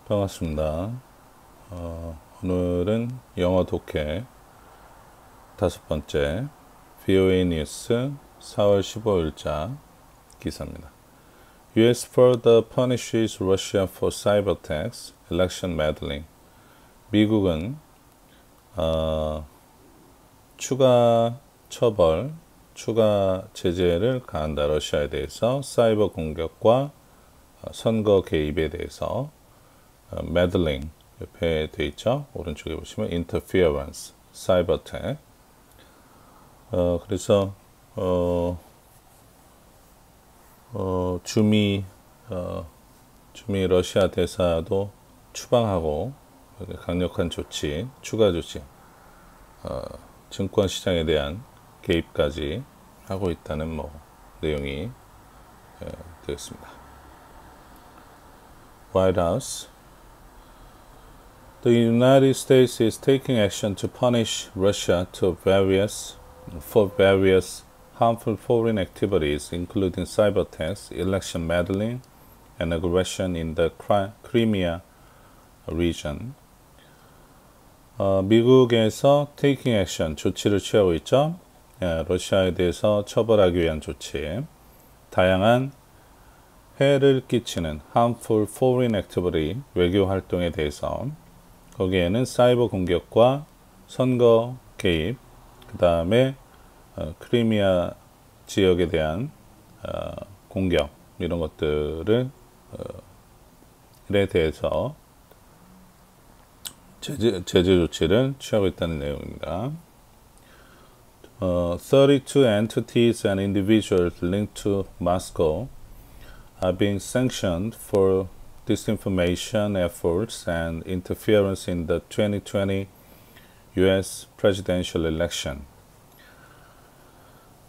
반갑습니다. 오늘은 영어 독해 5번째 VOA 뉴스 4월 15일자 기사입니다. US further punishes Russia for cyber attacks, election meddling. 미국은 추가 처벌, 추가 제재를 가한다. 러시아에 대해서 사이버 공격과 선거 개입에 대해서 meddling 옆에 돼 있죠. 오른쪽에 보시면 interference, cyber attack. 그래서 주미 러시아 대사도 추방하고 강력한 조치, 추가 조치, 증권 시장에 대한 개입까지 하고 있다는 내용이 되겠습니다. White House. The United States is taking action to punish Russia for various harmful foreign activities, including cyber attacks, election meddling, and aggression in the Crimea region. 미국에서 taking action, 조치를 취하고 있죠. 러시아에 대해서 처벌하기 위한 조치, 다양한 해를 끼치는 harmful foreign activity, 외교 활동에 대해서 거기에는 사이버 공격과 선거 개입, 그 다음에 크리미아 지역에 대한 공격 이런 것들에 대해서 제재 조치를 취하고 있다는 내용입니다. 32 entities and individuals linked to Moscow are being sanctioned for disinformation efforts and interference in the 2020 US presidential election.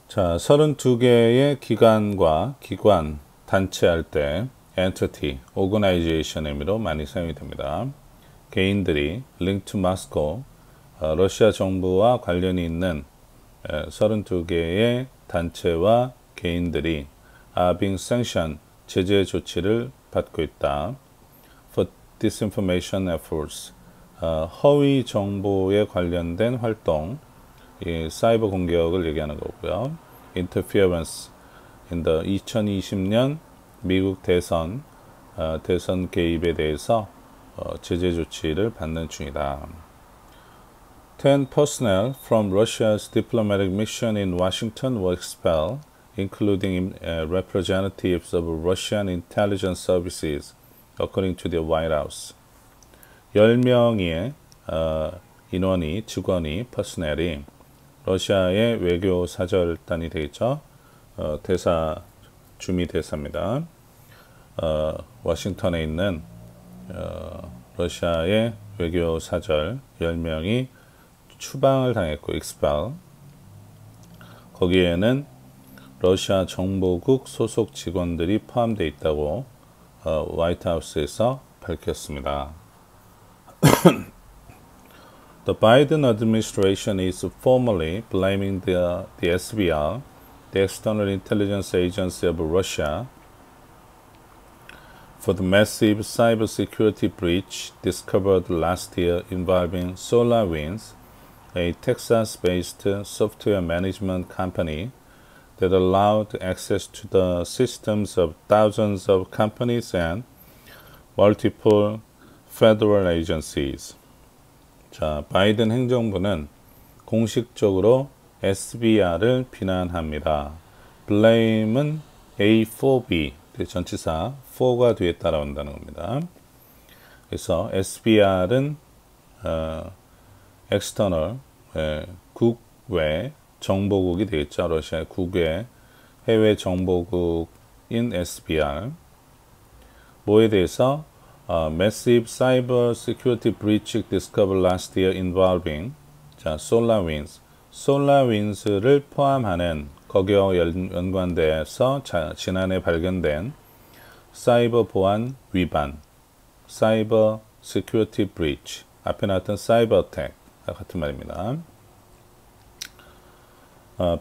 자, 32개의 기관, 단체할 때 entity, organization의 의미로 많이 사용이 됩니다. 개인들이 linked to Moscow, 러시아 정부와 관련이 있는 32개의 단체와 개인들이 are being sanctioned, 제재 조치를 받고 있다. For disinformation efforts, 허위 정보에 관련된 활동, 이 사이버 공격을 얘기하는 거고요. Interference in the 2020년 미국 대선 개입에 대해서 제재 조치를 받는 중이다. 10 personnel from Russia's diplomatic mission in Washington were expelled, including representatives of Russian intelligence services, according to the White House. 10명의 직원이, 퍼스넬이 러시아의 외교 사절단이 되겠죠. 주미 대사입니다. 워싱턴에 있는 러시아의 외교 사절 10명이 추방을 당했고, expel. 거기에는 러시아 정보국 소속 직원들이 포함되어 있다고 화이트하우스에서 밝혔습니다. The Biden administration is formally blaming the SVR, the External Intelligence Agency of Russia, for the massive cybersecurity breach discovered last year involving SolarWinds, a Texas-based software management company that allowed access to the systems of thousands of companies and multiple federal agencies. 자, 바이든 행정부는 공식적으로 SVR을 비난합니다. blame은 A4B, 전치사 4가 뒤에 따라온다는 겁니다. 그래서 SVR은 external, 국외 정보국이 되겠죠. 러시아의 국외 해외 정보국인 SVR. 뭐에 대해서 massive cyber security breach discovered last year involving SolarWinds. SolarWinds를 포함하는 거기와 연관돼서 지난해 발견된 사이버 보안 위반, 사이버 security breach, 앞에 나왔던 사이버 어택 같은 말입니다.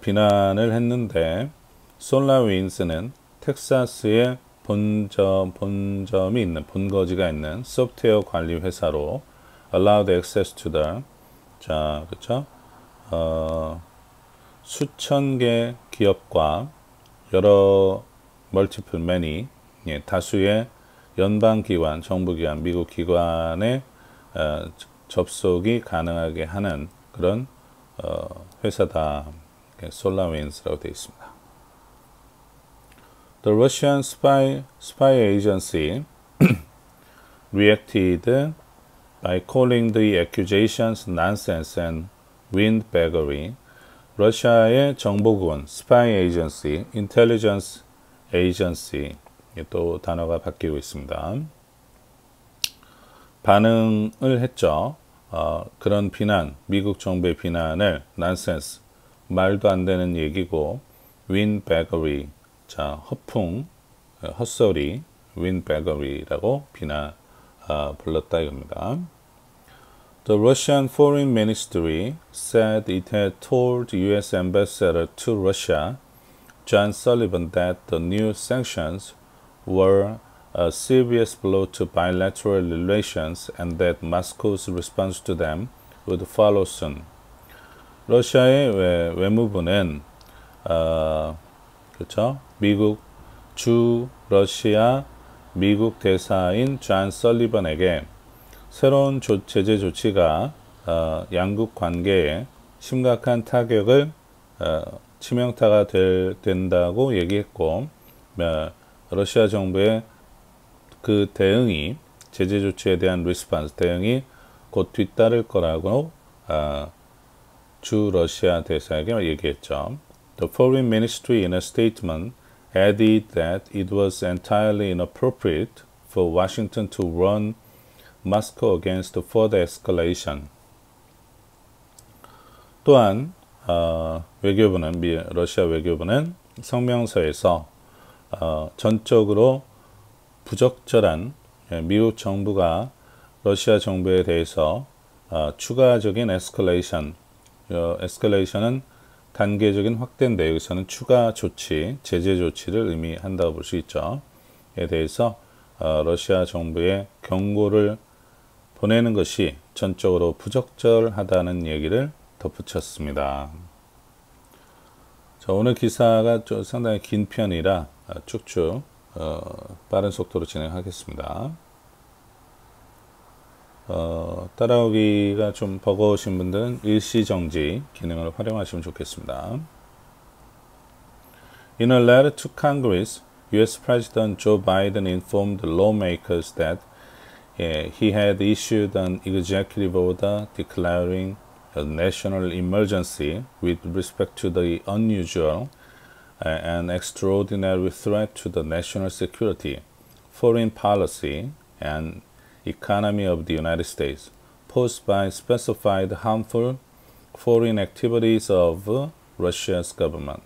비난을 했는데, 솔라윈스는 텍사스의 본점이 있는 본거지가 있는 소프트웨어 관리 회사로 allowed access to the 자 그렇죠 수천 개 기업과 여러 multiple many 예, 다수의 연방기관, 정부기관, 미국 기관에 접속이 가능하게 하는 그런 회사다. 솔라윈스라고 되어 있습니다. The Russian spy agency reacted by calling the accusations nonsense and windbaggery. 러시아의 정보군, spy agency, intelligence agency 또 단어가 바뀌고 있습니다. 반응을 했죠. 그런 비난, 미국 정부의 비난을 nonsense, 말도 안 되는 얘기고 windbaggery, 자 허풍, 헛소리, windbaggery라고 불렀다 이겁니다. The Russian Foreign Ministry said it had told U.S. Ambassador to Russia, John Sullivan, that the new sanctions were a serious blow to bilateral relations and that Moscow's response to them would follow soon. 러시아의 외무부는 그렇죠? 러시아 미국 대사인 존 설리번에게 새로운 제재 조치가 양국 관계에 심각한 타격을 치명타가 된다고 얘기했고 러시아 정부의 그 대응이 제재 조치에 대한 리스폰스 대응이 곧 뒤따를 거라고 주 러시아 대사에게 얘기했죠. The Foreign Ministry in a statement added that it was entirely inappropriate for Washington to warn Moscow against further escalation. 또한 러시아 외교부는 성명서에서 전적으로 부적절한 미국 정부가 러시아 정부에 대해서 추가적인 에스컬레이션은 단계적인 확대인데 여기서는 추가 조치, 제재 조치를 의미한다고 볼 수 있죠. 에 대해서 러시아 정부에 경고를 보내는 것이 전적으로 부적절하다는 얘기를 덧붙였습니다. 자, 오늘 기사가 좀 상당히 긴 편이라 쭉쭉 빠른 속도로 진행하겠습니다. 따라오기가 좀 버거우신 분들은 일시정지 기능을 활용하시면 좋겠습니다. In a letter to Congress, U.S. President Joe Biden informed lawmakers that he had issued an executive order declaring a national emergency with respect to the unusual and extraordinary threat to the national security, foreign policy, and economy of the United States, posed by specified harmful foreign activities of Russia's government.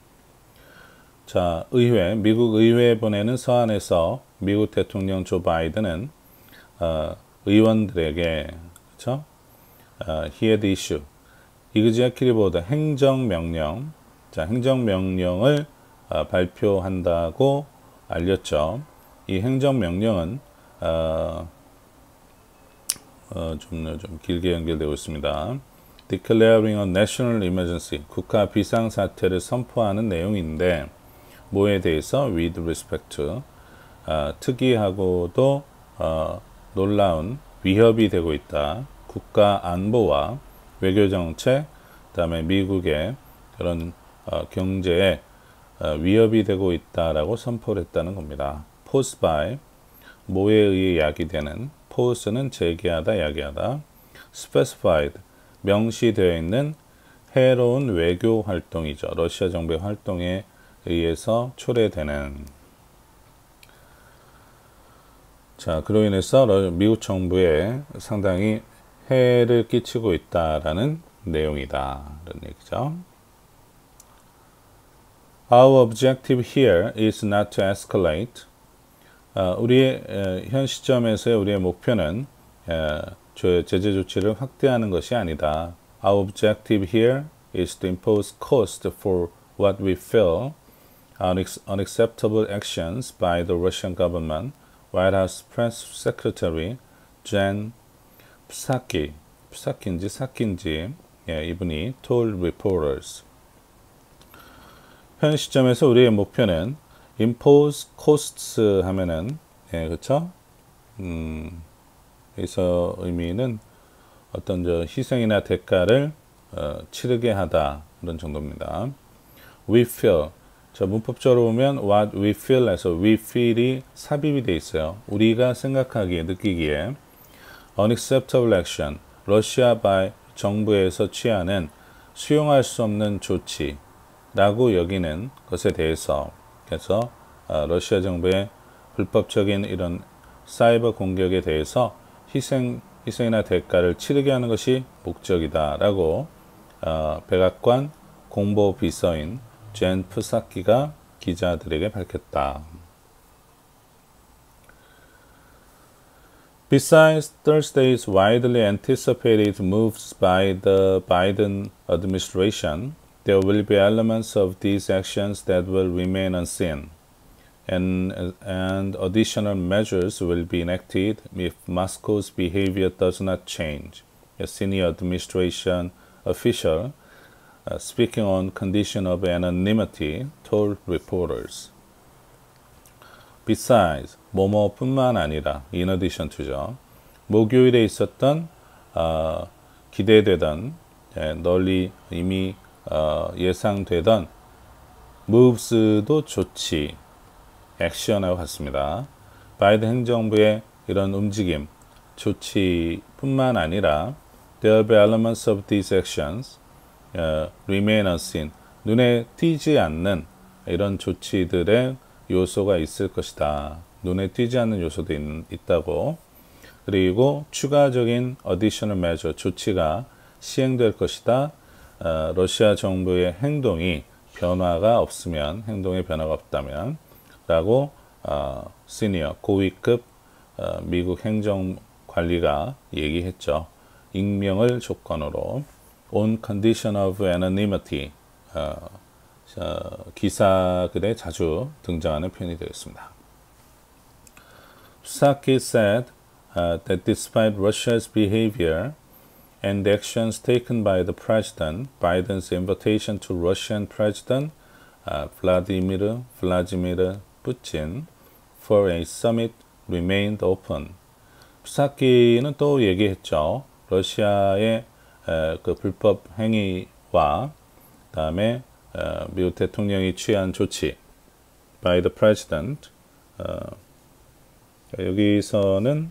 자, 미국 의회에 보내는 서한에서 미국 대통령 조 바이든은 의원들에게 그렇죠? He had issued executive order 행정명령, 자 행정명령을 발표한다고 알렸죠. 이 행정명령은 좀 길게 연결되고 있습니다. Declaring a national emergency, 국가 비상사태를 선포하는 내용인데 뭐에 대해서 with respect to 특이하고도 놀라운 위협이 되고 있다. 국가 안보와 외교정책, 그 다음에 미국의 그런 경제에 위협이 되고 있다라고 선포를 했다는 겁니다. Posed by, 뭐에 의해 야기되는, pose는 제기하다, 야기하다. Specified, 명시되어 있는 해로운 외교 활동이죠. 러시아 정부의 활동에 의해서 초래되는. 자, 그로 인해서 미국 정부에 상당히 해를 끼치고 있다라는 내용이다. 이런 얘기죠. Our objective here is not to escalate. 우리의 현 시점에서의 우리의 목표는 제재 조치를 확대하는 것이 아니다. Our objective here is to impose cost for what we feel unacceptable actions by the Russian government, White House Press Secretary Jen Psaki인지 사키인지 이분이 told reporters. 현 시점에서 우리의 목표는 impose costs 하면은 그렇죠? 여기서 의미는 어떤 희생이나 대가를 치르게 하다 이런 정도입니다. We feel 문법적으로 보면 what we feel에서 we feel이 삽입이 돼 있어요. 우리가 생각하기에 느끼기에 unacceptable action 러시아 정부에서 취하는 수용할 수 없는 조치라고 여기는 것에 대해서 그래서 러시아 정부의 불법적인 이런 사이버 공격에 대해서 희생이나 대가를 치르게 하는 것이 목적이다라고 백악관 공보 비서인 젠 프사키가 기자들에게 밝혔다. Besides Thursday's widely anticipated moves by the Biden administration, there will be elements of these actions that will remain unseen, and additional measures will be enacted if Moscow's behavior does not change, a senior administration official speaking on condition of anonymity told reporters. Besides, 뭐뭐뿐만 아니라, in addition to죠. 목요일에 있었던 기대되던 널리 이미 예상되던 moves도 조치, 액션하고 같습니다. 바이든 행정부의 이런 움직임, 조치뿐만 아니라 there will be elements of these actions remain unseen. 눈에 띄지 않는 이런 조치들의 요소가 있을 것이다. 눈에 띄지 않는 요소도 있다고. 그리고 추가적인 additional measure, 조치가 시행될 것이다. 러시아 정부의 행동이 변화가 없으면, 행동에 변화가 없다면 라고 시니어, 고위급 미국 행정관리가 얘기했죠. 익명을 조건으로 on condition of anonymity 기사글에 자주 등장하는 표현이 되겠습니다. Psaki said that despite Russia's behavior and the actions taken by the president, Biden's invitation to Russian President Vladimir Putin for a summit remained open. 푸사키는 또 얘기했죠. 러시아의 그 불법 행위와 그다음에 미국 대통령이 취한 조치 by the president 여기서는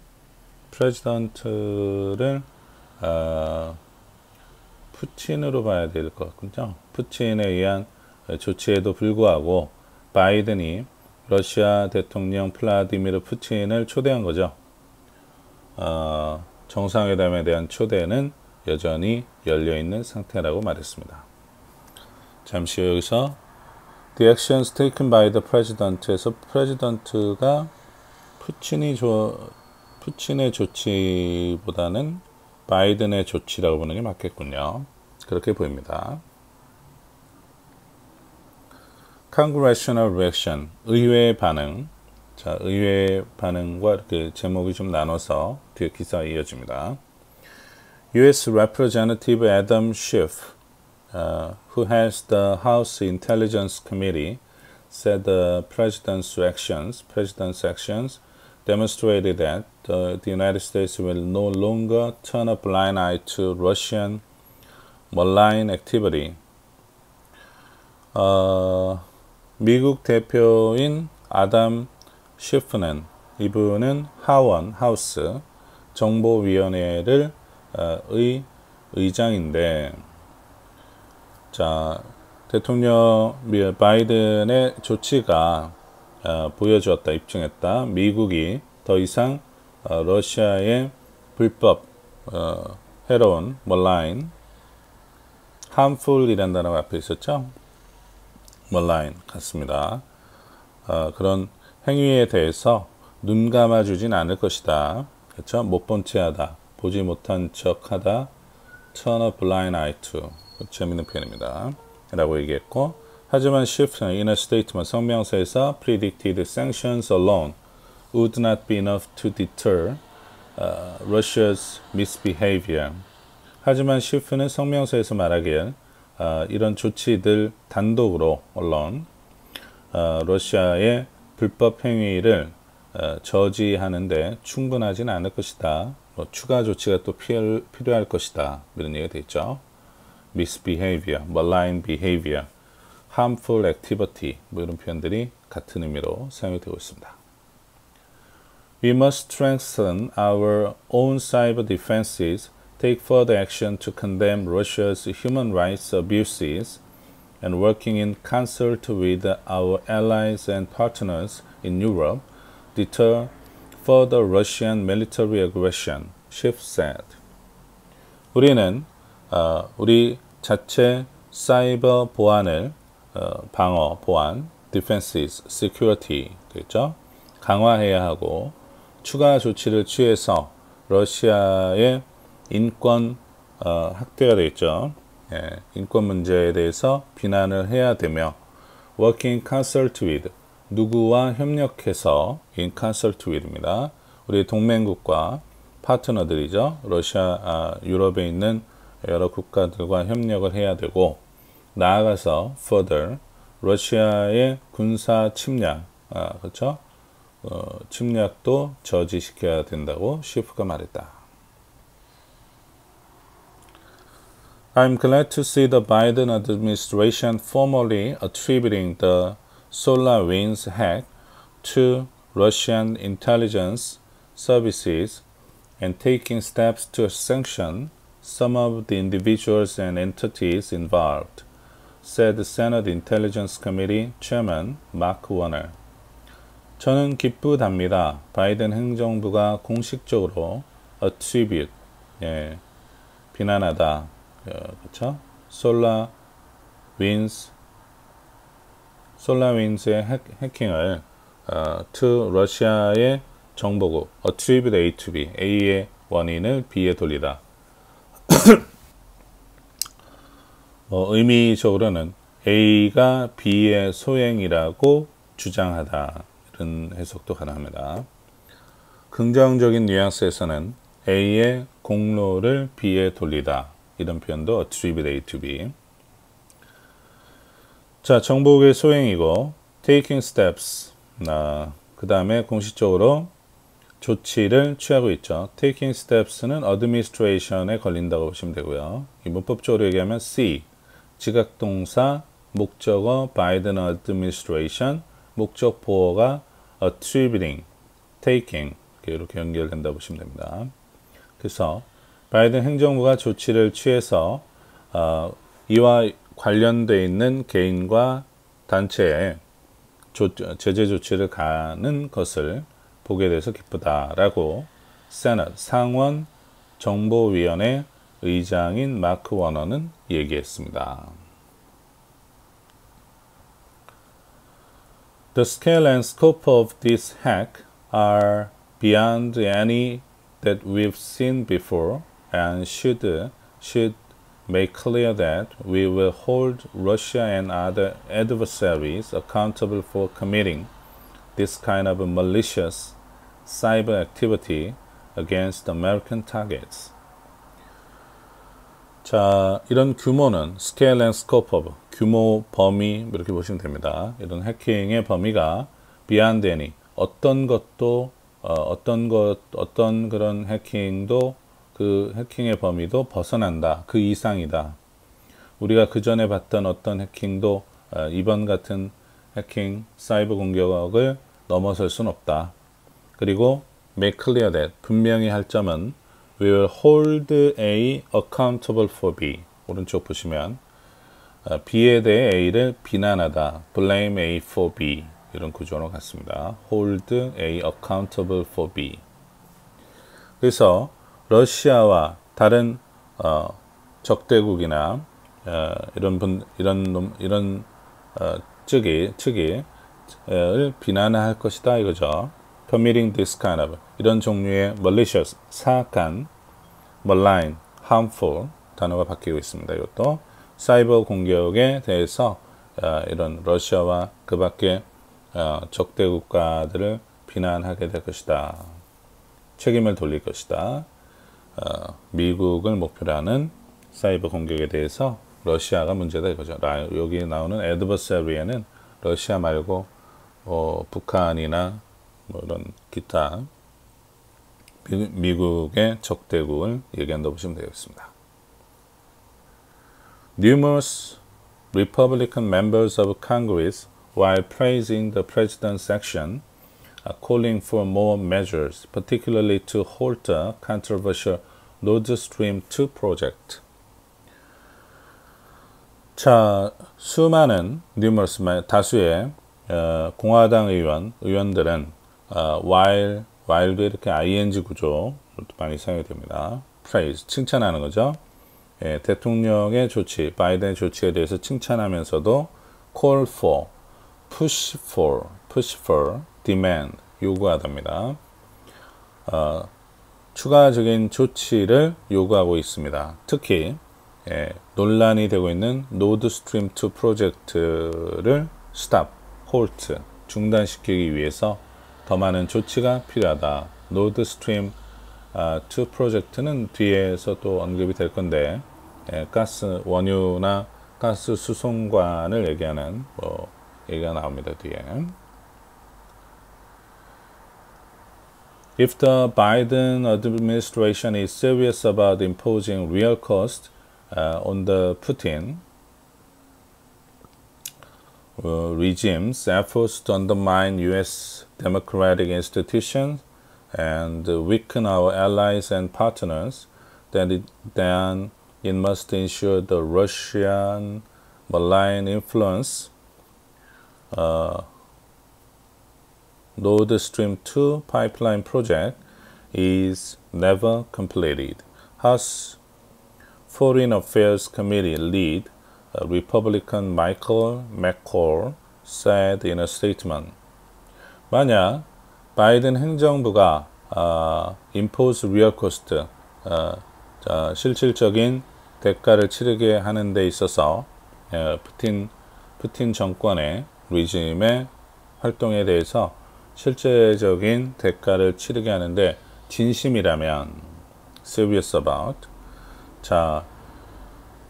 president를 푸틴으로 봐야 될 것 같군요. 푸틴에 의한 조치에도 불구하고 바이든이 러시아 대통령 플라디미르 푸틴을 초대한 거죠. 정상회담에 대한 초대는 여전히 열려있는 상태라고 말했습니다. 잠시 여기서 The actions taken by the president에서 프레지던트가 푸틴의 조치보다는 바이든의 조치라고 보는 게 맞겠군요. 그렇게 보입니다. Congressional reaction, 의회의 반응. 자, 의회의 반응과 이렇게 제목이 좀 나눠서 뒤에 기사가 이어집니다. U.S. Representative Adam Schiff, who heads the House Intelligence Committee, said the president's actions demonstrated that the United States will no longer turn a blind eye to Russian malign activity. 미국 대표인 아담 시프는 이분은 하우스 정보위원회를 의장인데 자 대통령 바이든의 조치가 보여주었다 입증했다 미국이 더 이상 러시아의 불법 해로운 malign harmful이라는 단어가 앞에 있었죠. malign 같습니다. 그런 행위에 대해서 눈 감아주진 않을 것이다. 그렇죠? 못 본 채 하다, 보지 못한 척 하다, turn a blind eye to. 재밌는 표현입니다. 라고 얘기했고, 하지만 shift in a statement 성명사에서 predicted sanctions alone would not be enough to deter Russia's misbehavior. 하지만 shift는 성명사에서 말하길 이런 조치들 단독으로 물론 러시아의 불법 행위를 저지하는데 충분하진 않을 것이다. 추가 조치가 또 필요할 것이다. 이런 얘기가 되어 있죠. misbehavior, malign behavior, harmful activity 이런 표현들이 같은 의미로 사용이 되고 있습니다. We must strengthen our own cyber defenses, take further action to condemn Russia's human rights abuses, and working in concert with our allies and partners in Europe, deter further Russian military aggression, Schiff said. 우리는 우리 자체 사이버 보안을 방어, 보안, defenses, security 되겠죠? 강화해야 하고 추가 조치를 취해서 러시아의 인권 학대가 되겠죠. 예, 인권 문제에 대해서 비난을 해야 되며 working in concert with 누구와 협력해서 in concert with입니다. 우리 동맹국과 파트너들이죠. 러시아, 유럽에 있는 여러 국가들과 협력을 해야 되고 나아가서 further 러시아의 군사 침략, 그렇죠? 침략도 저지시켜야 된다고 시프가 말했다. I'm glad to see the Biden administration formally attributing the SolarWinds hack to Russian intelligence services and taking steps to sanction some of the individuals and entities involved, said the Senate Intelligence Committee Chairman Mark Warner. 저는 기쁘답니다. 바이든 행정부가 공식적으로 attribute, 비난하다, 그렇죠? 솔라윈즈의 해킹을 to 러시아의 정보국 attribute A to B, A의 원인을 B에 돌리다. 의미적으로는 A가 B의 소행이라고 주장하다. 이런 해석도 가능합니다. 긍정적인 뉘앙스에서는 A의 공로를 B에 돌리다. 이런 표현도 attribute A to B. 자, 정보국의 소행이고 taking steps. 그 다음에 공식적으로 조치를 취하고 있죠. taking steps는 administration에 걸린다고 보시면 되고요. 이 문법적으로 얘기하면 C, 지각동사, 목적어 Biden administration, 목적 보어가 attributing, taking 이렇게 연결된다고 보시면 됩니다. 그래서 바이든 행정부가 조치를 취해서 이와 관련되어 있는 개인과 단체에 제재 조치를 가는 것을 보게 돼서 기쁘다라고 세넛 상원 정보위원회 의장인 마크 워너는 얘기했습니다. The scale and scope of this hack are beyond any that we've seen before and should make clear that we will hold Russia and other adversaries accountable for committing this kind of malicious cyber activity against American targets. 자, 이런 규모는 scale and scope of 규모, 범위 이렇게 보시면 됩니다. 이런 해킹의 범위가 beyond any 어떤 것도 어떤 그런 해킹도 그 해킹의 범위도 벗어난다. 그 이상이다. 우리가 그 전에 봤던 어떤 해킹도 이번 같은 해킹, 사이버 공격을 넘어설 수는 없다. 그리고 make clear that 분명히 할 점은 we will hold A accountable for B. 오른쪽 보시면 B에 대해 A를 비난하다. blame A for B. 이런 구조로 같습니다. hold A accountable for B. 그래서 러시아와 다른 적대국이나 이런 측을 비난할 것이다 이거죠. committing this kind of 이런 종류의 malicious 사악한, malign, harmful 단어가 바뀌고 있습니다. 이것도 사이버 공격에 대해서 이런 러시아와 그 밖에 적대 국가들을 비난하게 될 것이다. 책임을 돌릴 것이다. 미국을 목표로 하는 사이버 공격에 대해서 러시아가 문제다 이거죠. 여기 나오는 adversary에는 러시아 말고 북한이나 뭐 이런 기타 미국의 적대국을 얘기한다고 보시면 되겠습니다. Numerous Republican members of Congress, while praising the president's action, are calling for more measures, particularly to halt the controversial Nord Stream 2 project. 자, 수많은 numerous 다수의 공화당 의원들은 while도 이렇게 ing 구조 많이 사용이 됩니다. praise 칭찬하는 거죠. 대통령의 조치, 바이든의 조치에 대해서 칭찬하면서도 call for, push for, demand 요구하답니다. 추가적인 조치를 요구하고 있습니다. 특히 논란이 되고 있는 노드 스트림 2 프로젝트를 stop, halt, 중단시키기 위해서 더 많은 조치가 필요하다. 노드 스트림 2 프로젝트는 뒤에서 또 언급이 될 건데 가스 원유나 가스 수송관을 얘기하는 얘기가 나옵니다. 뒤에. If the Biden administration is serious about imposing real cost on the Putin regime's efforts to undermine U.S. democratic institutions and weaken our allies and partners, then it must ensure the Russian malign influence Nord Stream 2 pipeline project is never completed. House Foreign Affairs Committee lead Republican Michael McCall said in a statement, 만약 바이든 행정부가 impose real cost, 실질적인 대가를 치르게 하는 데 있어서 푸틴 정권의 리짐의 활동에 대해서 실제적인 대가를 치르게 하는데 진심이라면 serious about 자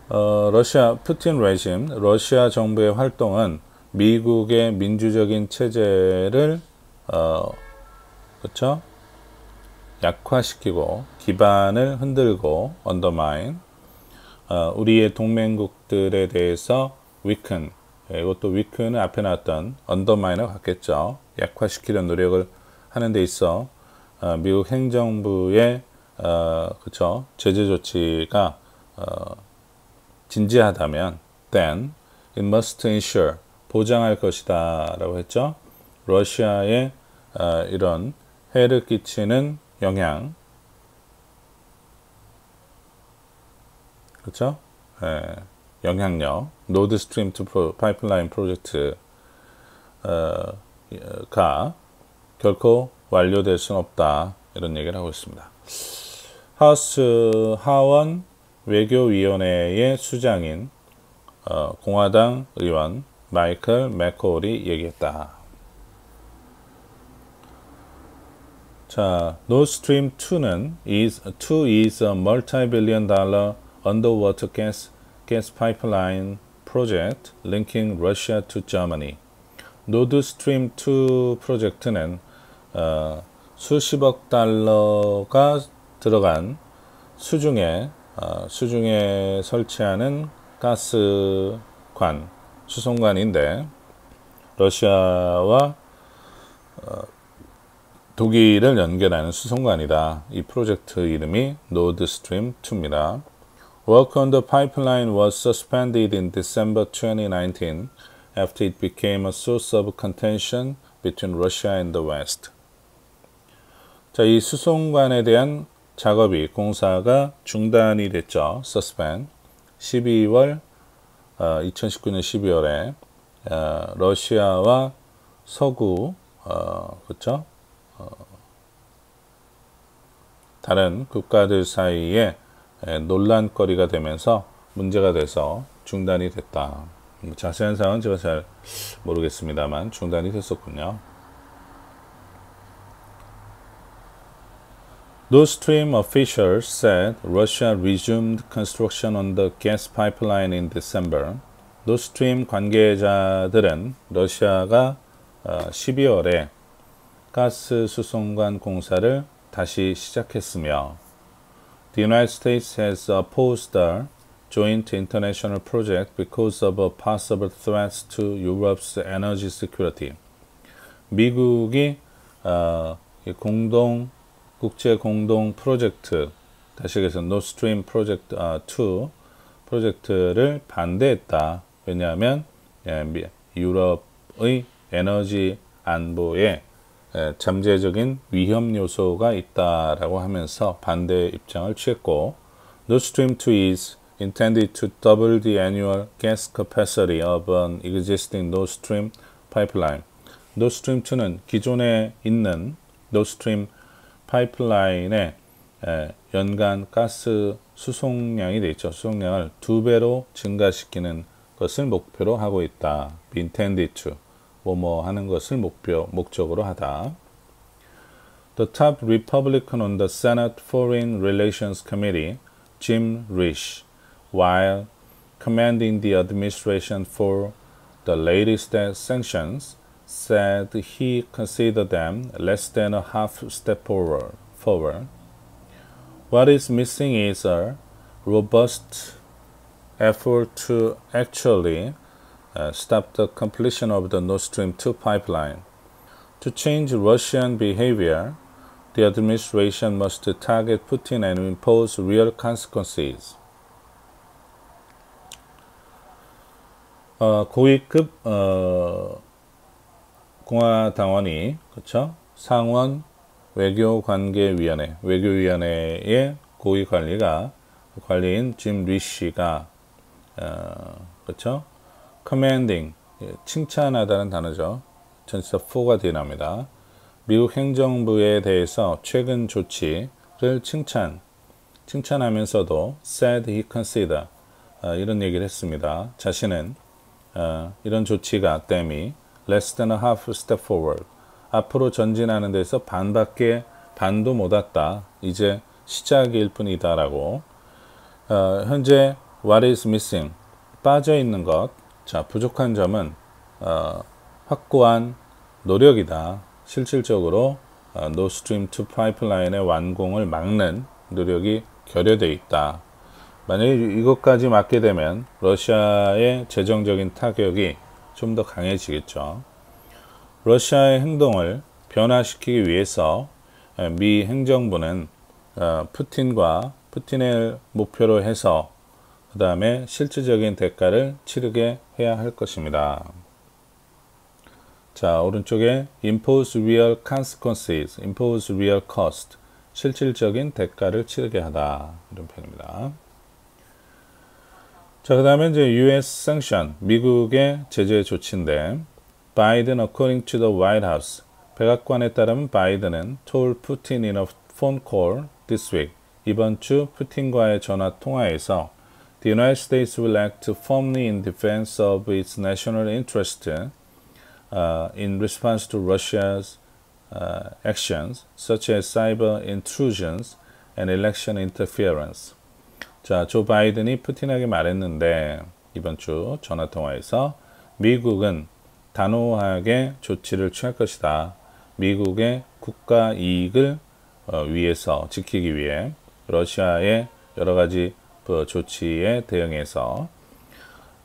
러시아 푸틴 레짐 러시아 정부의 활동은 미국의 민주적인 체제를 그렇죠? 약화시키고 기반을 흔들고 undermine 우리의 동맹국들에 대해서 weaken 이것도 weaken은 앞에 나왔던 undermine과 같겠죠. 약화시키려는 노력을 하는 데 있어 미국 행정부의 그렇죠? 제재 조치가 진지하다면 then it must ensure 보장할 것이다 라고 했죠. 러시아에 이런 해를 끼치는 영향 그렇죠? 영향력 노드 스트림 2 파이프라인 프로젝트가 결코 완료될 수는 없다 이런 얘기를 하고 있습니다. 하우스 하원 외교위원회의 수장인 공화당 의원 마이클 맥콜이 얘기했다. 자, Nord Stream 2는 is a multi-billion dollar underwater gas pipeline project linking Russia to Germany. Nord Stream 2 프로젝트는 수십억 달러가 들어간 수중에 설치하는 가스관, 수송관인데 러시아와 독일을 연결하는 수송관이다. 이 프로젝트 이름이 Nord Stream 2입니다. Work on the pipeline was suspended in December 2019 after it became a source of contention between Russia and the West. 자, 이 수송관에 대한 공사가 중단이 됐죠. Suspend. 2019년 12월에 러시아와 서구 그렇죠? 다른 국가들 사이에 논란거리가 되면서 문제가 돼서 중단이 됐다. 자세한 사항은 제가 잘 모르겠습니다만 중단이 됐었군요. Nord Stream officials said Russia resumed construction on the gas pipeline in December. Nord Stream 관계자들은 러시아가 12월에 가스 수송관 공사를 다시 시작했으며 The United States has opposed the joint international project because of possible threats to Europe's energy security. 미국이 국제 공동 프로젝트, 다시 얘기해서 Nord Stream 프로젝트 2 프로젝트를 반대했다. 왜냐하면 유럽의 에너지 안보에 잠재적인 위험 요소가 있다라고 하면서 반대 입장을 취했고, Nord Stream 2 is intended to double the annual gas capacity of an existing Nord Stream pipeline. Nord Stream 2는 기존에 있는 Nord Stream 파이프라인의 연간 가스 수송량이 되어 있죠. 수송량을 2배로 증가시키는 것을 목표로 하고 있다. intended to 뭐뭐 하는 것을 목적으로 하다. The top Republican on the Senate Foreign Relations Committee, Jim Risch, while commending the administration for the latest sanctions, said he considered them less than a half step forward. What is missing is a robust effort to actually stop the completion of the Nord Stream 2 pipeline. To change Russian behavior, the administration must target Putin and impose real consequences. 고위급 공화당원이 그렇죠? 상원 외교위원회의 고위 관리인 짐 리시가 그렇죠? commanding 칭찬하다는 단어죠. 전치사 for가 뒤에 나옵니다. 미국 행정부에 대해서 최근 조치를 칭찬하면서도 said he consider 이런 얘기를 했습니다. 자신은 이런 조치가 땜이 less than a half step forward 앞으로 전진하는 데서 반도 못 왔다. 이제 시작일 뿐이다 라고 현재 what is missing 빠져있는 것 자 부족한 점은 확고한 노력이다. 실질적으로 Nord Stream 2 파이프라인의 완공을 막는 노력이 결여되어 있다. 만약에 이것까지 막게 되면 러시아의 재정적인 타격이 좀 더 강해지겠죠. 러시아의 행동을 변화시키기 위해서 미 행정부는 푸틴을 목표로 해서 그 다음에 실질적인 대가를 치르게 해야 할 것입니다. 자, 오른쪽에 impose real consequences, impose real cost, 실질적인 대가를 치르게 하다. 이런 표현입니다. 자, 그 다음에 이제 US sanction, 미국의 제재 조치인데, Biden, according to the White House, 백악관에 따르면 바이든은 told Putin in a phone call this week, 이번 주 푸틴과의 전화 통화에서 The United States will act firmly in defense of its national interest in response to Russia's actions, such as cyber intrusions and election interference. 자, 조 바이든이 푸틴에게 말했는데 이번 주 전화통화에서 미국은 단호하게 조치를 취할 것이다. 미국의 국가 이익을 위해서 지키기 위해 러시아의 여러 가지 조치에 대응해서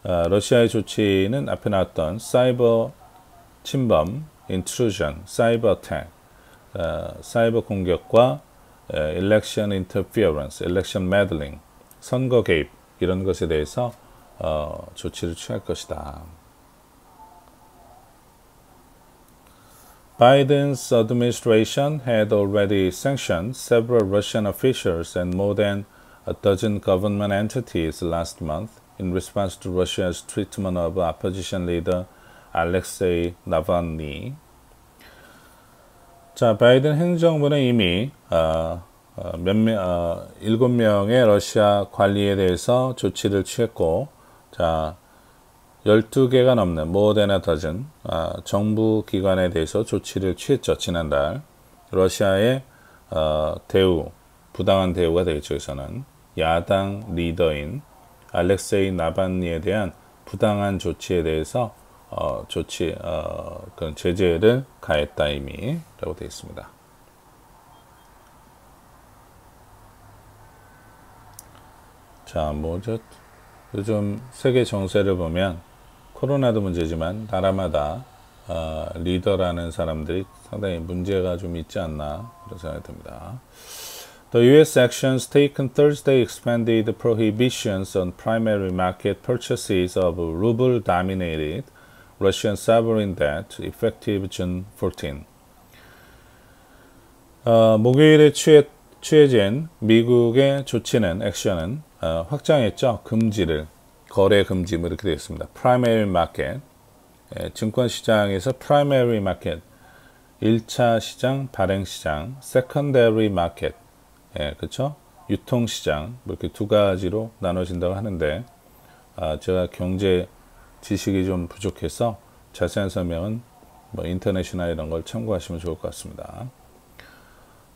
러시아의 조치는 앞에 나왔던 사이버 침범, intrusion, 사이버 어택, 사이버 공격과 election interference, election meddling, 선거 개입 이런 것에 대해서 조치를 취할 것이다. Biden's administration had already sanctioned several Russian officials and more than a dozen government entities last month in response to Russia's treatment of opposition leader Alexei Navalny. 자, 바이든 행정부는 이미 7명의 러시아 관리에 대해서 조치를 취했고, 자, 12개가 넘는 more than a dozen 정부 기관에 대해서 조치를 취했죠. 지난달 러시아의 대우, 부당한 대우가 되겠죠. 여기서는 야당 리더인 알렉세이 나발니에 대한 부당한 조치에 대해서 그런 제재를 가했다 이미라고 되어 있습니다. 자, 뭐죠? 요즘 세계 정세를 보면 코로나도 문제지만 나라마다 리더라는 사람들이 상당히 문제가 좀 있지 않나 그런 생각이 듭니다. The U.S. actions taken Thursday expanded prohibitions on primary market purchases of ruble-dominated Russian sovereign debt effective June 14. 목요일에 취해진 미국의 조치는 액션은 확장했죠. 금지를 거래 금지 뭐 이렇게 되어 있습니다. Primary market 증권 시장에서 primary market 1차 시장, 발행 시장, secondary market 그렇죠? 유통 시장 뭐 이렇게 두 가지로 나눠진다고 하는데 제가 경제 지식이 좀 부족해서 자세한 설명은 뭐 인터넷이나 이런 걸 참고하시면 좋을 것 같습니다.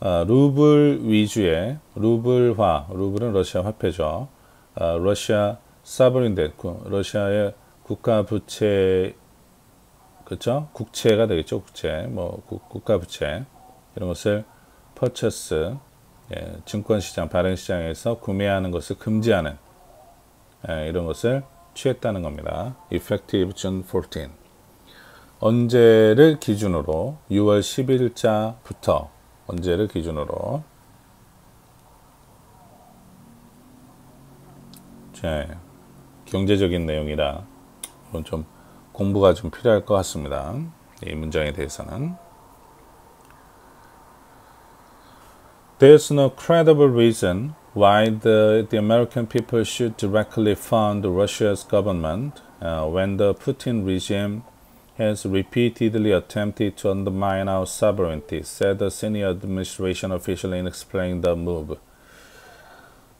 루블 위주의 루블화, 루블은 러시아 화폐죠. 러시아 사브린 데트, 러시아의 국가 부채, 그렇죠? 국채가 되겠죠. 국채, 뭐 국가 부채 이런 것을 퍼처스, 증권 시장, 발행 시장에서 구매하는 것을 금지하는 이런 것을 취했다는 겁니다. Effective June 14. 언제를 기준으로 6월 10일자부터 언제를 기준으로 경제적인 내용이라 좀 공부가 좀 필요할 것 같습니다. 이 문장에 대해서는 There's no credible reason why the American people should directly fund Russia's government when the Putin regime has repeatedly attempted to undermine our sovereignty, said a senior administration official in explaining the move.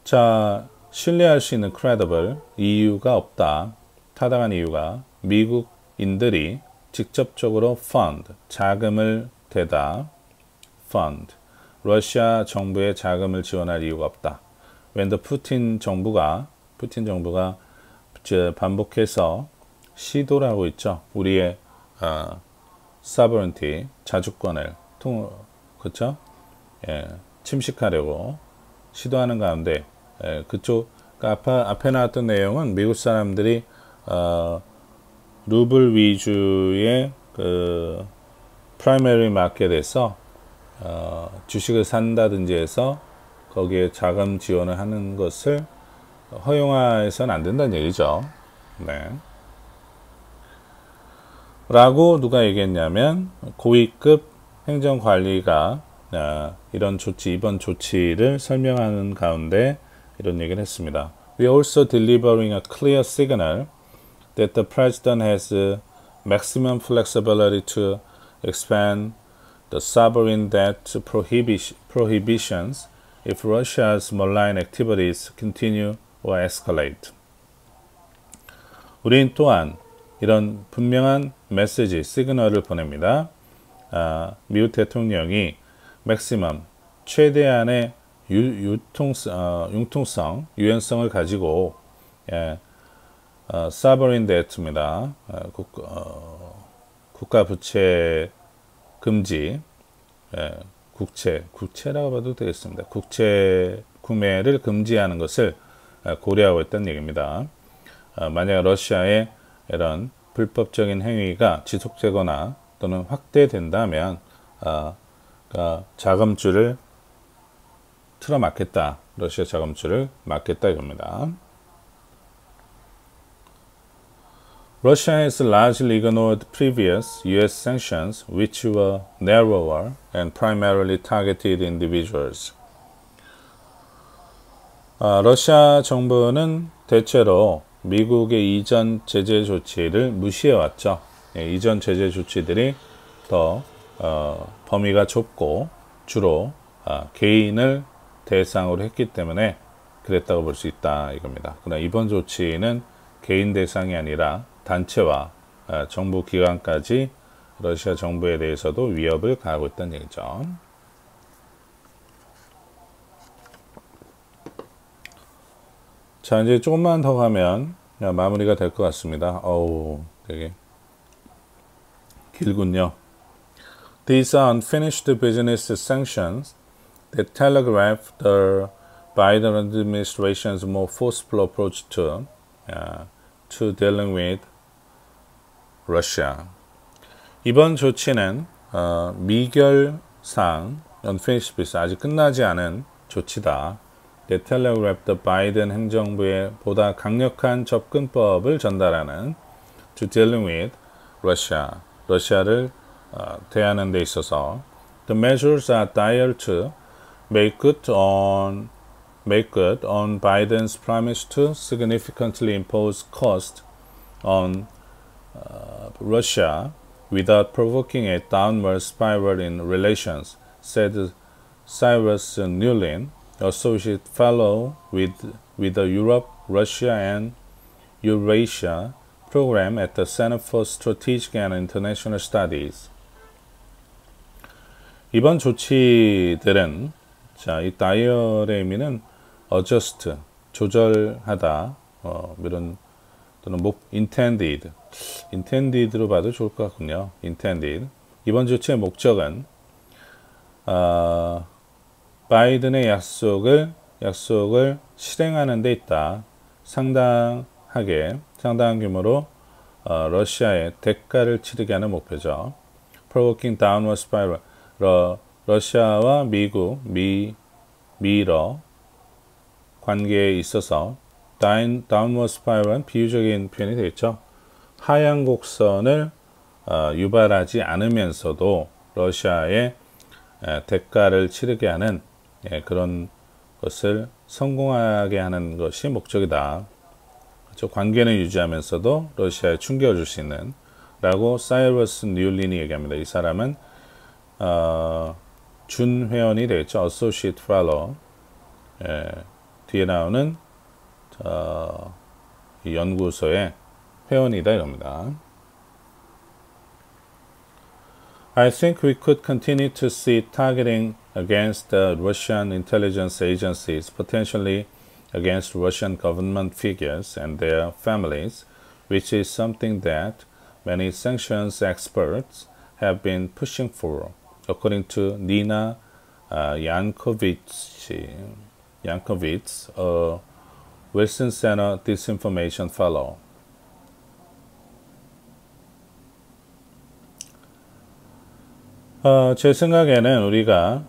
자, 신뢰할 수 있는 credible, 이유가 없다. 타당한 이유가 미국인들이 직접적으로 fund, 자금을 대다, fund, 러시아 정부에 자금을 지원할 이유가 없다. When the 푸틴 정부가 반복해서 시도를 하고 있죠. 우리의 sovereignty, 자주권을 그렇죠? 침식하려고 시도하는 가운데 그쪽 앞에 나왔던 내용은 미국 사람들이 루블 위주의 그 프라이머리 마켓에서 주식을 산다든지 해서 거기에 자금 지원을 하는 것을 허용해서는 안 된다는 얘기죠. 네. 라고 누가 얘기했냐면 고위급 행정관리가 이번 조치를 설명하는 가운데 이런 얘기를 했습니다. We are also delivering a clear signal that the president has maximum flexibility to expand the sovereign debt prohibitions if Russia's malign activities continue or escalate. 우린 또한 이런 분명한 메시지, 시그널을 보냅니다. 미국 대통령이 맥시멈, 최대한의 융통성, 유연성을 가지고 sovereign debt입니다. 국가 부채 금지, 국채라고 봐도 되겠습니다. 국채 구매를 금지하는 것을 고려하고 있다는 얘기입니다. 만약 러시아의 이런 불법적인 행위가 지속되거나 또는 확대된다면 자금줄을 틀어막겠다. 러시아 자금줄을 막겠다 이겁니다. Russia has largely ignored previous U.S. sanctions, which were narrower and primarily targeted individuals. 러시아 정부는 대체로 미국의 이전 제재 조치를 무시해왔죠. 이전 제재 조치들이 더 범위가 좁고 주로 개인을 대상으로 했기 때문에 그랬다고 볼 수 있다 이겁니다. 그러나 이번 조치는 개인 대상이 아니라 단체와 정부 기관까지 러시아 정부에 대해서도 위협을 가하고 있다는 얘기죠. 자, 이제 조금만 더 가면 마무리가 될 것 같습니다. 어우, 되게 길군요. These are unfinished business sanctions that telegraph the Biden administration's more forceful approach to dealing with Russia. 이번 조치는 미결상 unfinished business, 아직 끝나지 않은 조치다. That telegraph the Biden 행정부의 보다 강력한 접근법을 전달하는 to dealing with Russia, 러시아를 대하는 데 있어서 the measures are dire to make good on Biden's promise to significantly impose cost on Russia without provoking a downward spiral in relations, said Cyrus Newlin, associate fellow with the Europe, Russia, and Eurasia program at the Center for Strategic and International Studies. 이번 조치들은 이 dire의 의미는 adjust, 조절하다, 이런 또는 intended로 봐도 좋을 것 같군요. intended. 이번 조치의 목적은 바이든의 약속을 실행하는 데 있다. 상당한 규모로 러시아의 대가를 치르게 하는 목표죠. Provoking downward spiral. 러시아와 미러 관계에 있어서 downward spiral은 비유적인 표현이 되겠죠. 하향 곡선을 유발하지 않으면서도 러시아의 대가를 치르게 하는 그런 것을 성공하게 하는 것이 목적이다. 그렇죠? 관계는 유지하면서도 러시아에 충격을 줄 수 있는 라고 사이러스 뉴린이 얘기합니다. 이 사람은 준회원이 되겠죠. Associate Fellow. 뒤에 나오는 이 연구소의 회원이다 이겁니다. I think we could continue to see targeting against the Russian intelligence agencies, potentially against Russian government figures and their families, which is something that many sanctions experts have been pushing for, according to Nina Yankovits, a Wilson Center disinformation fellow. 제 생각에는 우리가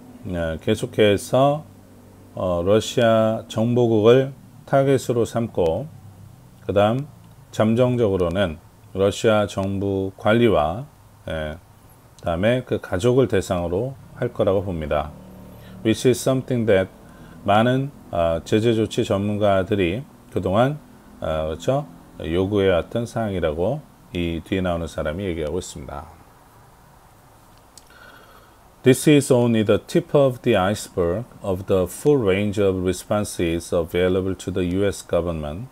계속해서 러시아 정보국을 타겟으로 삼고 그 다음 잠정적으로는 러시아 정부 관리와 다음에 그 가족을 대상으로 할 거라고 봅니다. Which is something that 많은 제재 조치 전문가들이 그동안 그렇죠? 요구해왔던 사항이라고 이 뒤에 나오는 사람이 얘기하고 있습니다. This is only the tip of the iceberg of the full range of responses available to the U.S. government,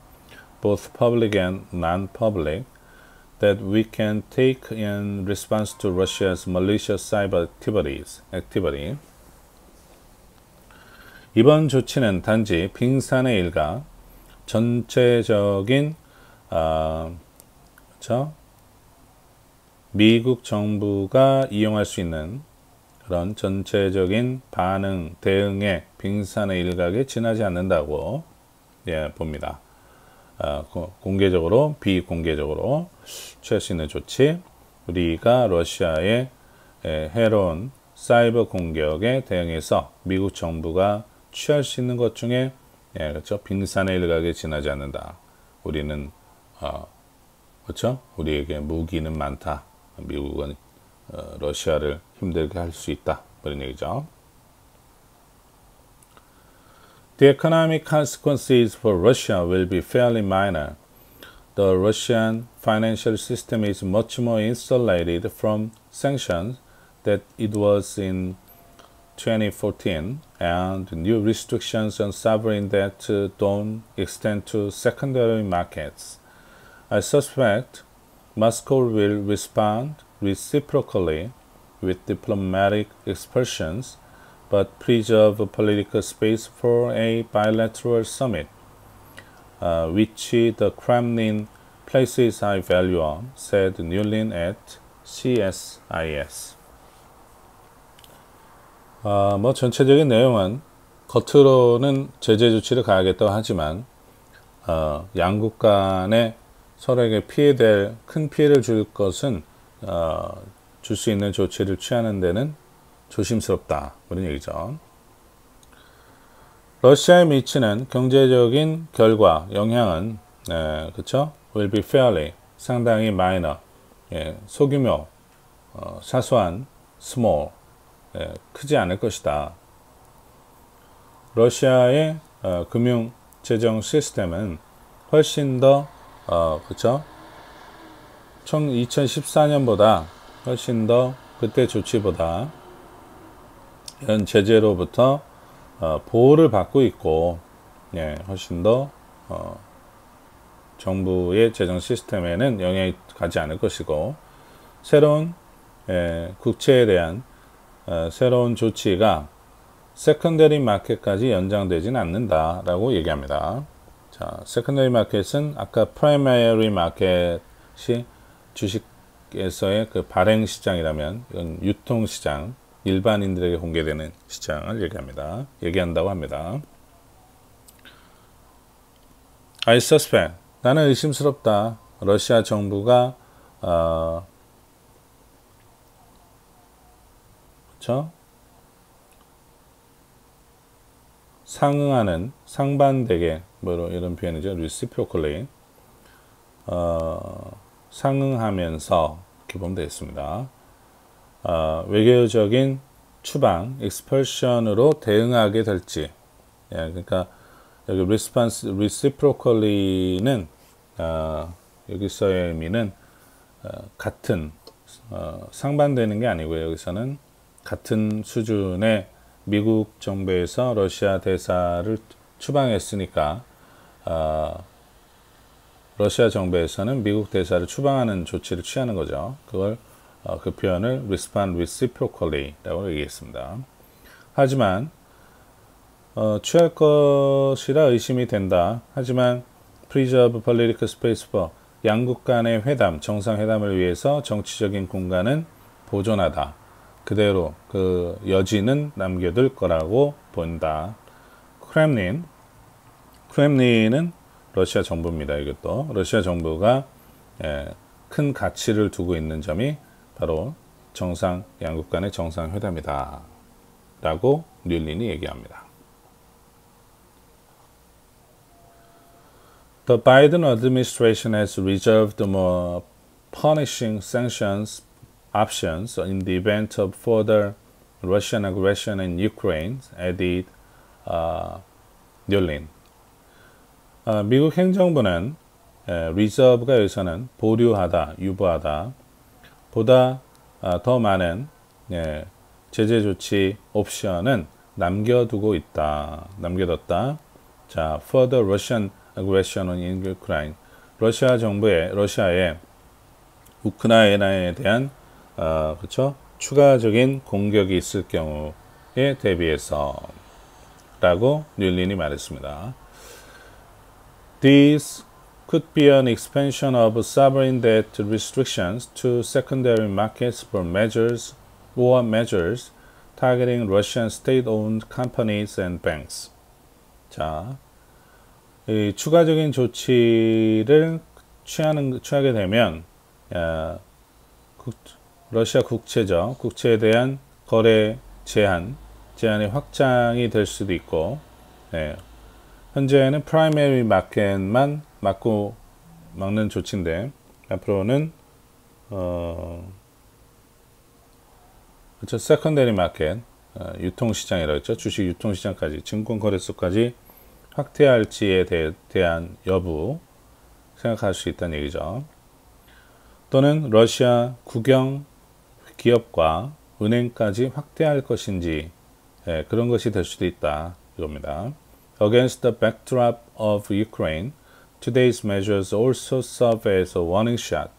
both public and non-public, that we can take in response to Russia's malicious cyber activity. 이번 조치는 단지 빙산의 일각, 전체적인 미국 정부가 이용할 수 있는 그런 전체적인 반응, 대응의 빙산의 일각에 지나지 않는다고 봅니다. 공개적으로, 비공개적으로 취할 수 있는 조치, 우리가 러시아의 해로운 사이버 공격에 대응해서 미국 정부가 취할 수 있는 것 중에 그렇죠? 빙산의 일각에 지나지 않는다. 우리는 그렇죠? 우리에게 무기는 많다. 미국은 러시아를 힘들게 할 수 있다. 그런 얘기죠. The economic consequences for Russia will be fairly minor. The Russian financial system is much more insulated from sanctions than it was in 2014, and new restrictions on sovereign debt don't extend to secondary markets. I suspect Moscow will respond reciprocally with diplomatic expressions, but preserve political space for a bilateral summit, which the Kremlin places high value on, said Nuland at CSIS. 뭐 전체적인 내용은 겉으로는 제재 조치를 가하겠다고 하지만 양국 간에 서로에게 큰 피해를 줄 것은 줄 수 있는 조치를 취하는 데는 조심스럽다 그런 얘기죠. 러시아에 미치는 경제적인 결과 영향은 그렇죠? will be fairly 상당히 minor 소규모 사소한 small 크지 않을 것이다. 러시아의 금융 재정 시스템은 훨씬 더 그렇죠? 2014년보다 훨씬 더 그때 조치보다 현 제재로부터 보호를 받고 있고 훨씬 더 정부의 재정 시스템에는 영향이 가지 않을 것이고 새로운 국채에 대한 새로운 조치가 세컨더리 마켓까지 연장되지는 않는다라고 얘기합니다. 자, 세컨더리 마켓은 아까 프라이머리 마켓이 주식에서의 그 발행 시장이라면 이건 유통 시장, 일반인들에게 공개되는 시장을 얘기한다고 합니다. I suspect 나는 의심스럽다. 러시아 정부가 그렇죠? 상응하는 상반되게 뭐 이런 표현이죠. reciprocally 상응하면서 이렇게 보면 되겠습니다. 외교적인 추방 expulsion으로 대응하게 될지 그러니까 여기 reciprocally는 여기서의 의미는 같은 상반되는 게 아니고요. 여기서는 같은 수준의 미국 정부에서 러시아 대사를 추방했으니까 러시아 정부에서는 미국 대사를 추방하는 조치를 취하는 거죠. 그 표현을 respond reciprocally라고 얘기했습니다. 하지만 취할 것이라 의심이 된다. 하지만 preserve political space for 양국 간의 회담, 정상회담을 위해서 정치적인 공간은 보존하다. 그대로 그 여지는 남겨둘 거라고 본다. 크렘린은 러시아 정부입니다. 이것도 러시아 정부가 큰 가치를 두고 있는 점이 바로 양국 간의 정상회담이다. 라고 뮬린이 얘기합니다. The Biden administration has reserved more punishing sanctions options in the event of further Russian aggression in Ukraine, added 뮬린. 미국 행정부는 reserve가 여기서는 보류하다, 유보하다 보다 더 많은 제재 조치 옵션은 남겨뒀다. 자, further Russian aggression in Ukraine. 러시아의 우크라이나에 대한 그렇죠? 추가적인 공격이 있을 경우에 대비해서라고 뮬린이 말했습니다. This could be an expansion of sovereign debt restrictions to secondary markets for measures targeting Russian state-owned companies and banks. 자, 이 추가적인 조치를 취하게 되면 러시아 국채에 대한 거래 제한이 확장이 될 수도 있고 현재는 프라이머리 마켓만 막는 조치인데 앞으로는 그렇죠. 세컨더리 마켓 유통시장이라고 했죠. 주식 유통시장까지 증권거래소까지 확대할지에 대한 여부 생각할 수 있다는 얘기죠. 또는 러시아 국영 기업과 은행까지 확대할 것인지 그런 것이 될 수도 있다 이겁니다. Against the backdrop of Ukraine, today's measures also serve as a warning shot.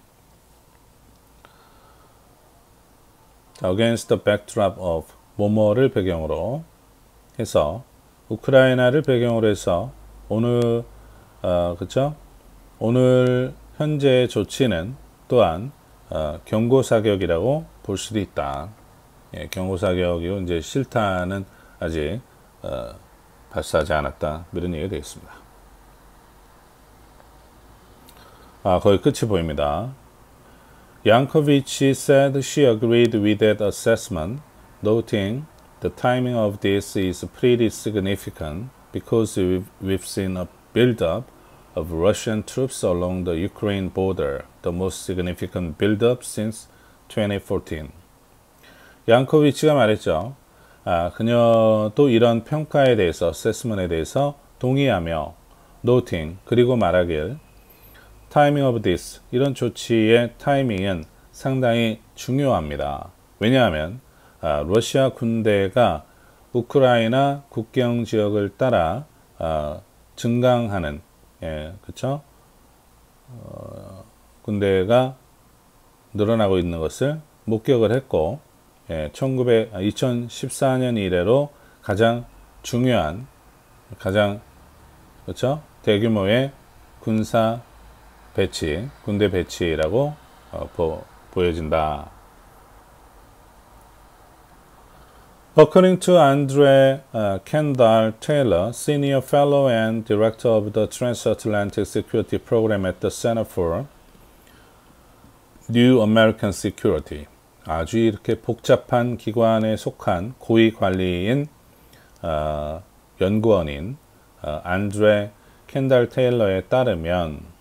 against the backdrop of 뭐뭐를 배경으로 해서 우크라이나를 배경으로 해서 오늘 그쵸? 오늘 현재의 조치는 또한 경고사격이라고 볼 수도 있다. 예, 경고사격이고 이제 실탄은 아직 발사하지 않았다. 이런 얘기가 되겠습니다. 거의 끝이 보입니다. Yankovic said she agreed with that assessment, noting the timing of this is pretty significant because we've seen a build-up of Russian troops along the Ukraine border, the most significant build-up since 2014. 양코비치가 말했죠. 그녀도 이런 평가에 대해서, assessment에 대해서 동의하며, noting, 그리고 말하길, timing of this, 이런 조치의 타이밍은 상당히 중요합니다. 왜냐하면 러시아 군대가 우크라이나 국경 지역을 따라 증강하는 그쵸? 군대가 늘어나고 있는 것을 목격을 했고 2014년 이래로 가장 중요한 그쵸? 대규모의 군사 배치, 군대 배치라고 보여진다. According to Andre Kendall Taylor, Senior Fellow and Director of the Transatlantic Security Program at the Center for New American Security, 아주 이렇게 복잡한 기관에 속한 고위 관리인 연구원인 안드레 켄달 테일러에 따르면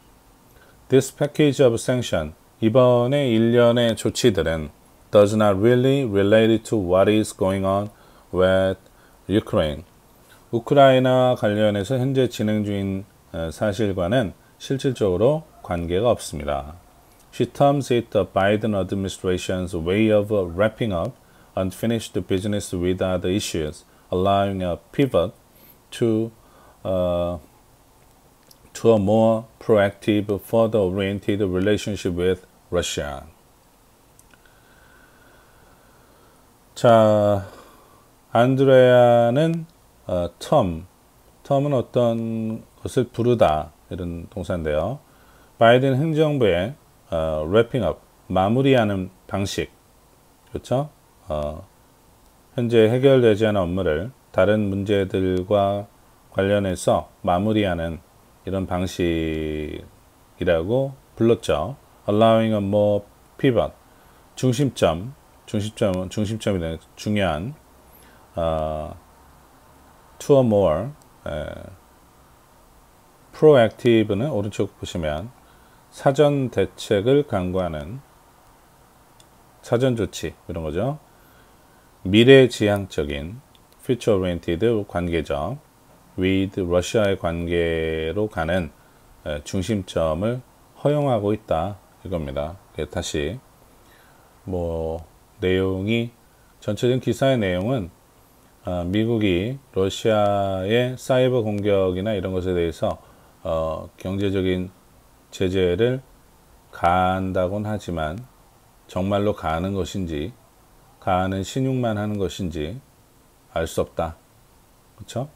This package of sanction, 이번에 일련의 조치들은 does not really relate to what is going on with Ukraine. 우크라이나와 관련해서 현재 진행 중인 사실과는 실질적으로 관계가 없습니다. She terms it the Biden administration's way of wrapping up unfinished business with other issues, allowing a pivot to a more proactive, further-oriented relationship with Russia. 자, 안드레아는 텀은 어떤 것을 부르다 이런 동사인데요. 바이든 행정부의 wrapping up, 마무리하는 방식, 그렇죠? 현재 해결되지 않은 업무를 다른 문제들과 관련해서 마무리하는 이런 방식이라고 불렀죠. Allowing a more pivot, 중심점이 중요한 to a more proactive는 오른쪽 보시면 사전 대책을 강구하는 사전 조치 이런 거죠. 미래지향적인 future oriented 관계죠. with 러시아의 관계로 가는 중심점을 허용하고 있다 이겁니다. 다시 내용이 전체적인 기사의 내용은 미국이 러시아의 사이버 공격이나 이런 것에 대해서 경제적인 제재를 가한다곤 하지만 정말로 가하는 것인지 가하는 신용만 하는 것인지 알 수 없다. 그렇죠?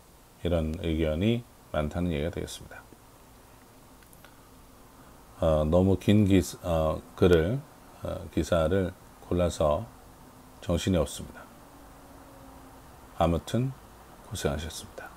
이런 의견이 많다는 얘기가 되겠습니다. 너무 긴 기사를 골라서 정신이 없습니다. 아무튼 고생하셨습니다.